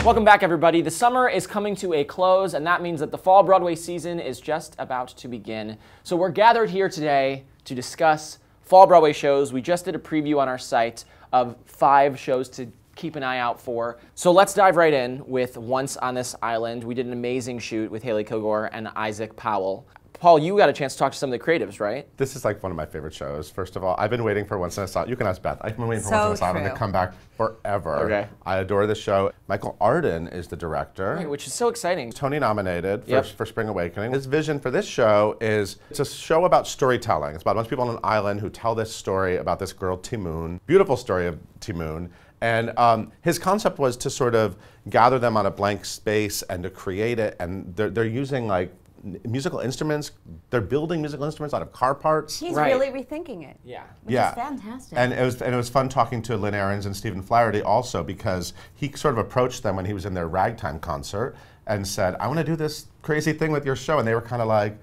Welcome back, everybody. The summer is coming to a close, and that means that the fall Broadway season is just about to begin. So we're gathered here today to discuss fall Broadway shows. We just did a preview on our site of 5 shows to keep an eye out for. So let's dive right in with Once on This Island. We did an amazing shoot with Haley Kilgore and Isaac Powell. Paul, you got a chance to talk to some of the creatives, right? This is like one of my favorite shows. First of all, I've been waiting for Once on This Island. You can ask Beth. I've been waiting for Once on This Island to come back forever. Okay. I adore this show. Michael Arden is the director. Right, which is so exciting. Tony nominated for Spring Awakening. His vision for this show is it's a show about storytelling. It's about a bunch of people on an island who tell this story about this girl, Timoon. Beautiful story of Timoon. And his concept was to sort of gather them on a blank space and to create it. And they're using like musical instruments. They're building musical instruments out of car parts. He's really rethinking it. Yeah. Which is fantastic. And it was fun talking to Lynn Ahrens and Stephen Flaherty also, because he sort of approached them when he was in their ragtime concert and said, "I want to do this crazy thing with your show," and they were kind of like,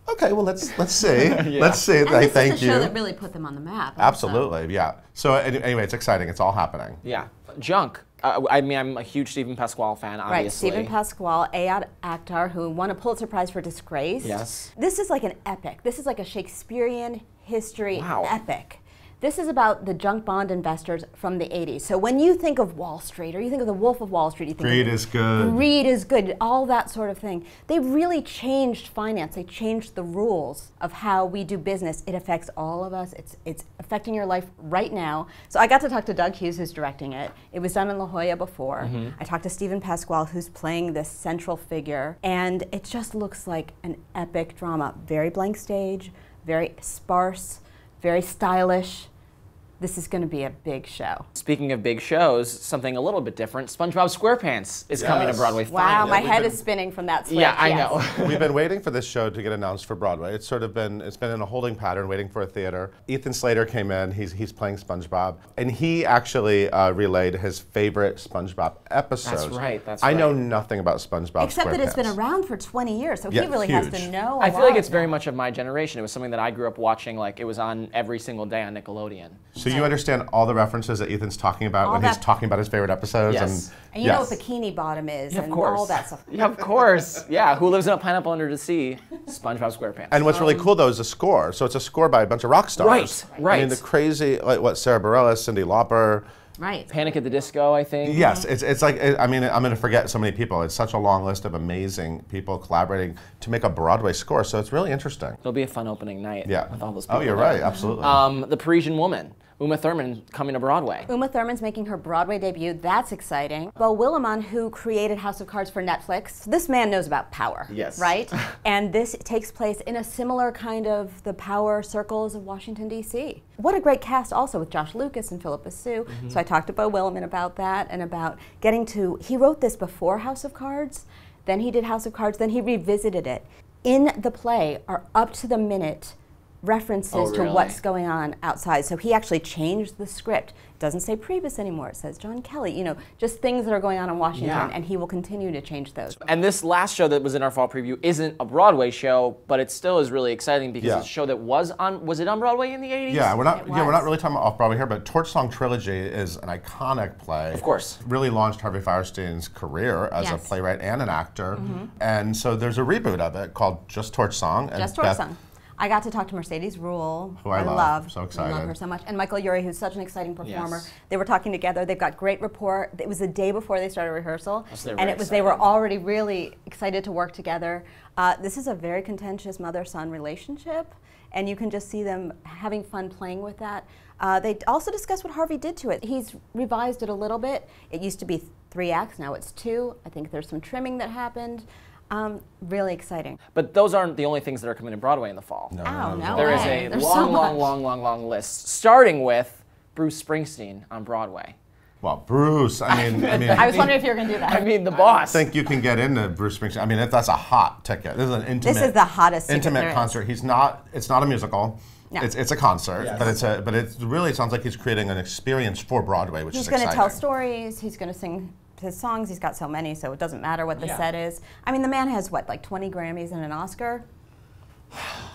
"Okay, well let's see, let's see." And Thank this is the you. show that really put them on the map. Absolutely, yeah. So anyway, it's exciting. It's all happening. Yeah. Junk. I mean, I'm a huge Stephen Pasquale fan, obviously. Right, Stephen Pasquale, Ayad Akhtar, who won a Pulitzer Prize for Disgrace. Yes. This is like an epic. This is like a Shakespearean history epic. This is about the junk bond investors from the 80s. So when you think of Wall Street, or you think of the Wolf of Wall Street, you think Greed is good. Greed is good, all that sort of thing. They really changed finance. They changed the rules of how we do business. It affects all of us. It's affecting your life right now. So I got to talk to Doug Hughes, who's directing it. It was done in La Jolla before. I talked to Stephen Pasquale, who's playing this central figure. And it just looks like an epic drama. Very blank stage, very sparse, very stylish. This is going to be a big show. Speaking of big shows, something a little bit different, SpongeBob Squarepants is coming to Broadway finally. Wow, my head is spinning from that switch. Yeah, I know. We've been waiting for this show to get announced for Broadway. It's been in a holding pattern, waiting for a theater. Ethan Slater came in, he's playing SpongeBob, and he actually relayed his favorite SpongeBob episodes. That's right, I know nothing about SpongeBob Except that it's been around for 20 years, so he really has to know I feel like it's very much of my generation. It was something that I grew up watching, like it was on every single day on Nickelodeon. So you understand all the references that Ethan's talking about when he's talking about his favorite episodes? Yes. And you know what Bikini Bottom is and all that stuff. Yeah, of course. Yeah, Who Lives in a Pineapple Under the Sea? SpongeBob Squarepants. And what's really cool though is the score. So it's a score by a bunch of rock stars. Right. I mean the crazy, like what, Sarah Bareilles, Cyndi Lauper. Right. Panic at the Disco, I think. Yes, it's like, I mean, I'm going to forget so many people. It's such a long list of amazing people collaborating to make a Broadway score, so it's really interesting. It'll be a fun opening night with all those people. Oh, you're right, absolutely. The Parisian Woman. Uma Thurman coming to Broadway. Uma Thurman's making her Broadway debut. That's exciting. Beau Willimon, who created House of Cards for Netflix, this man knows about power, right? And this takes place in a similar kind of the power circles of Washington, D.C. What a great cast also with Josh Lucas and Philippa Sue. So I talked to Beau Willimon about that and about getting to, he wrote this before House of Cards, then he did House of Cards, then he revisited it. In the play are up to the minute references to what's going on outside. So he actually changed the script. It doesn't say Priebus anymore, it says John Kelly. You know, just things that are going on in Washington, and he will continue to change those. And this last show that was in our fall preview isn't a Broadway show, but it still is really exciting because it's a show that was it on Broadway in the 80s? Yeah, we're not really talking about off-Broadway here, but Torch Song Trilogy is an iconic play. Of course. Really launched Harvey Fierstein's career as a playwright and an actor. And so there's a reboot of it called Just Torch Song. And Just Torch Song. I got to talk to Mercedes Ruehl, who I love. So excited. I love her so much. And Michael Urie, who's such an exciting performer. They were talking together. They've got great rapport. It was the day before they started rehearsal. And they were already really excited to work together. This is a very contentious mother-son relationship. And you can just see them having fun playing with that. They also discussed what Harvey did to it. He's revised it a little bit. It used to be 3 acts, now it's 2. I think there's some trimming that happened. Really exciting. But those aren't the only things that are coming to Broadway in the fall. No. There is a long list, starting with Bruce Springsteen on Broadway. Well, Bruce, I mean, I was wondering if you were going to do that. I mean, the boss. I think you can get into Bruce Springsteen. I mean, that's a hot ticket. This is an intimate. This is the hottest intimate concert. It's not a musical. No. It's a concert, but it really sounds like he's creating an experience for Broadway, which is exciting. He's going to tell stories. He's going to sing his songs. He's got so many, so it doesn't matter what the set is. I mean, the man has what, like 20 Grammys and an Oscar?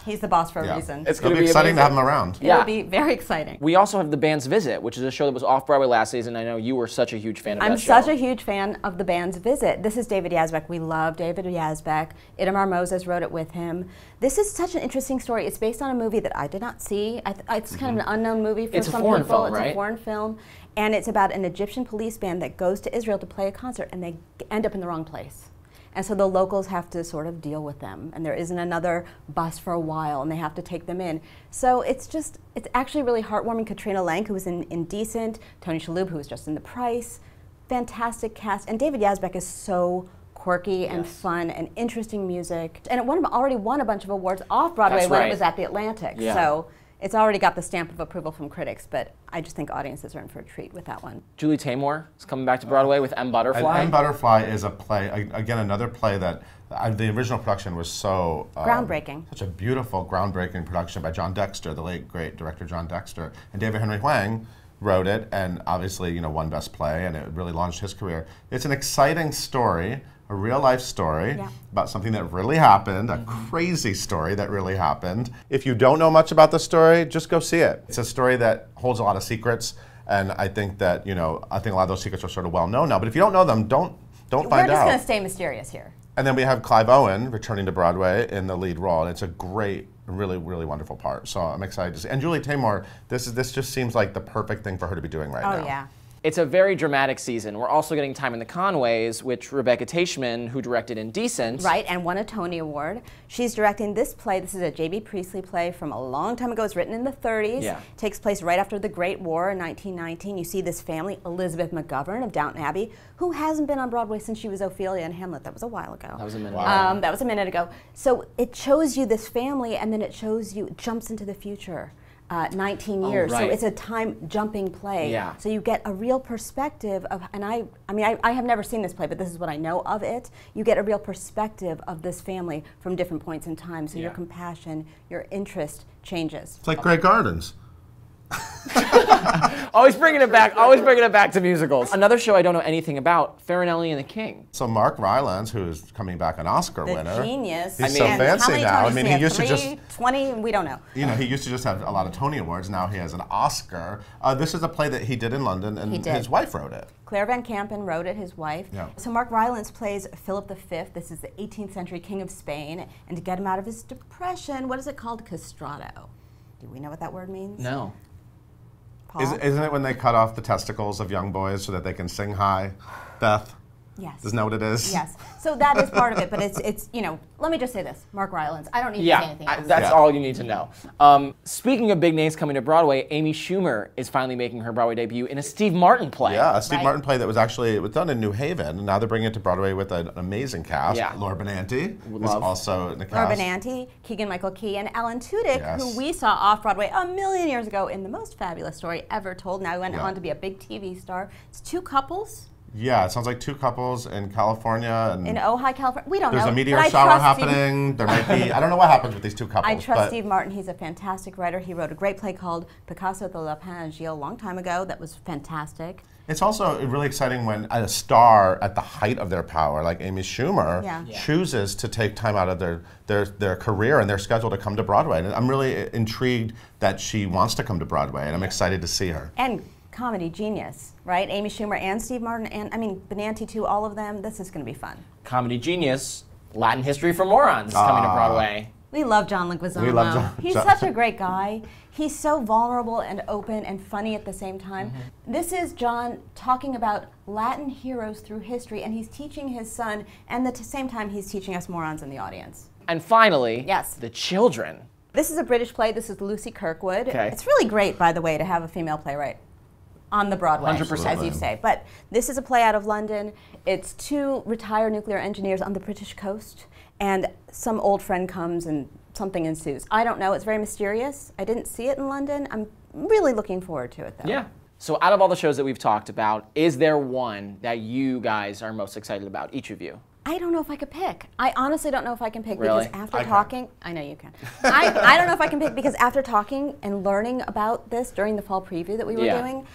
He's the boss for a reason. It's going to be exciting to have him around. It'll be very exciting. We also have The Band's Visit, which is a show that was off-Broadway last season. I know you were such a huge fan of that show. I'm such a huge fan of The Band's Visit. This is David Yazbek. We love David Yazbek. Itamar Moses wrote it with him. This is such an interesting story. It's based on a movie that I did not see. It's kind of an unknown movie for some people. It's a foreign film, right? It's a foreign film. And it's about an Egyptian police band that goes to Israel to play a concert, and they end up in the wrong place. And so the locals have to sort of deal with them, and there isn't another bus for a while, and they have to take them in. So it's actually really heartwarming. Katrina Lenk, who was in Indecent, Tony Shalhoub, who was just in The Price, fantastic cast, and David Yazbek is so quirky and fun and interesting music. And it already won a bunch of awards off-Broadway when it was at the Atlantic. Yeah. So it's already got the stamp of approval from critics, but I just think audiences are in for a treat with that one. Julie Taymor is coming back to Broadway with M. Butterfly. And M. Butterfly is a play, again, another play that the original production was so groundbreaking. Such a beautiful, groundbreaking production by John Dexter, the late, great director John Dexter. And David Henry Hwang wrote it, and obviously, won Best Play, and it really launched his career. It's an exciting story, a real-life story about something that really happened, a crazy story that really happened. If you don't know much about the story, just go see it. It's a story that holds a lot of secrets, and I think that, I think a lot of those secrets are sort of well known now, but if you don't know them, don't find out. We're just going to stay mysterious here. And then we have Clive Owen returning to Broadway in the lead role, and it's a great, really, really wonderful part. So I'm excited to see. And Julie Taymor, this just seems like the perfect thing for her to be doing right now. Oh, yeah. It's a very dramatic season. We're also getting time in the Conways, which Rebecca Teichman, who directed Indecent. Right, and won a Tony Award. She's directing this play. This is a J.B. Priestley play from a long time ago. It's written in the 30s. Yeah. Takes place right after the Great War in 1919. You see this family, Elizabeth McGovern of Downton Abbey, who hasn't been on Broadway since she was Ophelia in Hamlet. That was a while ago. That was a minute ago. That was a minute ago. So it shows you this family, and then it jumps into the future. 19 years, so it's a time-jumping play. Yeah. So you get a real perspective of, and I have never seen this play, but this is what I know of it. You get a real perspective of this family from different points in time. So your compassion, your interest changes. It's like Grey Gardens. Always bringing it back to musicals. Another show I don't know anything about, Farinelli and the King. So Mark Rylance, who's coming back an Oscar winner. The genius. He's so fancy now. I mean, he used to 20, we don't know. He used to just have a lot of Tony Awards. Now he has an Oscar. This is a play that he did in London, and his wife wrote it. Claire Van Kampen wrote it, his wife. Yeah. So Mark Rylance plays Philip V. This is the 18th century king of Spain. And to get him out of his depression, what is it called? Castrato. Do we know what that word means? No. Isn't it when they cut off the testicles of young boys so that they can sing high, Beth? Yes. Isn't that what it is? Yes. So that is part of it, but it's let me just say this, Mark Rylance. I don't need to say anything else. That's all you need to know. Speaking of big names coming to Broadway, Amy Schumer is finally making her Broadway debut in a Steve Martin play. Yeah, a Steve Martin play that was done in New Haven, and now they're bringing it to Broadway with an amazing cast. Yeah. Laura Benanti is also in the cast. Laura Benanti, Keegan-Michael Key, and Alan Tudyk, who we saw off-Broadway a million years ago in The Most Fabulous Story Ever Told. Now he went on to be a big TV star. It's two couples. Yeah, it sounds like two couples in California. And in Ojai, California. We don't know. There's a meteor shower happening. There might be, I don't know what happens with these two couples. I trust Steve Martin. He's a fantastic writer. He wrote a great play called Picasso at the Lapin à Gilles a long time ago that was fantastic. It's also really exciting when a star at the height of their power, like Amy Schumer, chooses to take time out of their career and their schedule to come to Broadway. And I'm really intrigued that she wants to come to Broadway, and I'm excited to see her. And comedy genius, right? Amy Schumer and Steve Martin, and Benanti too, all of them. This is going to be fun. Comedy genius, Latin History for Morons is coming to Broadway. We love John Leguizamo. We love John. He's such a great guy. He's so vulnerable and open and funny at the same time. This is John talking about Latin heroes through history, and he's teaching his son, and at the same time he's teaching us morons in the audience. And finally, yes, The Children. This is a British play. This is Lucy Kirkwood. Okay. It's really great, by the way, to have a female playwright on the Broadway, 100%. as you say. But this is a play out of London. It's two retired nuclear engineers on the British coast, and some old friend comes and something ensues. I don't know. It's very mysterious. I didn't see it in London. I'm really looking forward to it, though. Yeah. So out of all the shows that we've talked about, is there one that you guys are most excited about, each of you? I don't know if I could pick. I honestly don't know if I can pick really? because after talking, I know you can. I don't know if I can pick because after talking and learning about this during the fall preview that we were doing,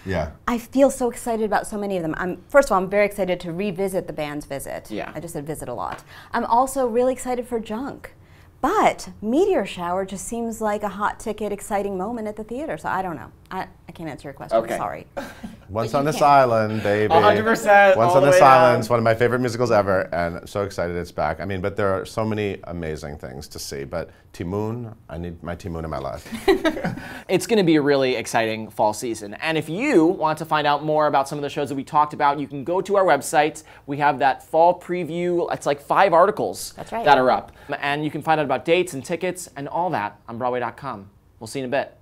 I feel so excited about so many of them. First of all, I'm very excited to revisit The Band's Visit. Yeah. I just said visit a lot. I'm also really excited for Junk. But Meteor Shower just seems like a hot ticket, exciting moment at the theater. So I don't know. I can't answer your question. Okay. Sorry. Once on this Island, baby. 100%. Once on this Island. It's one of my favorite musicals ever, and I'm so excited it's back. I mean, but there are so many amazing things to see. But Ti-Moon, I need my Ti-Moon in my life. It's going to be a really exciting fall season. And if you want to find out more about some of the shows that we talked about, you can go to our website. We have that fall preview. It's like 5 articles that are up. And you can find out about dates and tickets and all that on Broadway.com. We'll see you in a bit.